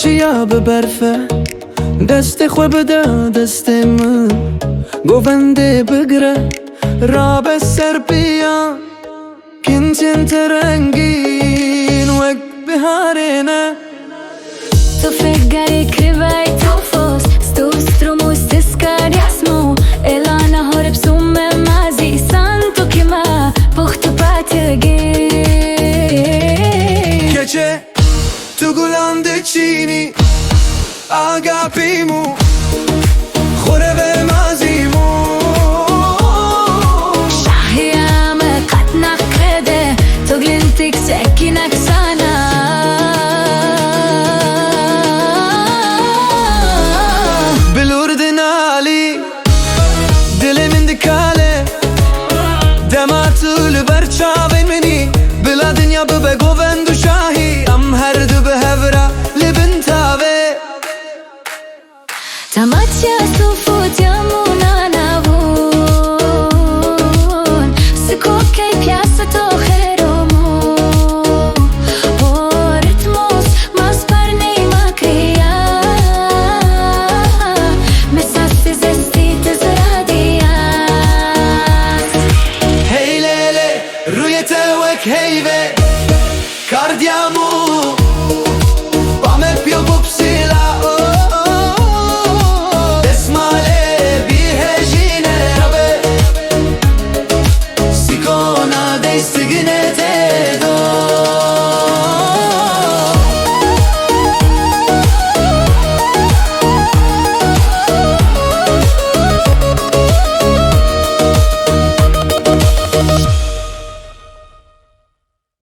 چیا به برفه دست خو بده دست من گوونده بگره را به سر بیا کنچن ترنگین وقت بهارینه تو فکری کریوای توفوس ستوسترومو سسکار یاسمو الانه هرب سوم مازی سانتو کما پخت پاتگی Gece tu gulande çini Agapimu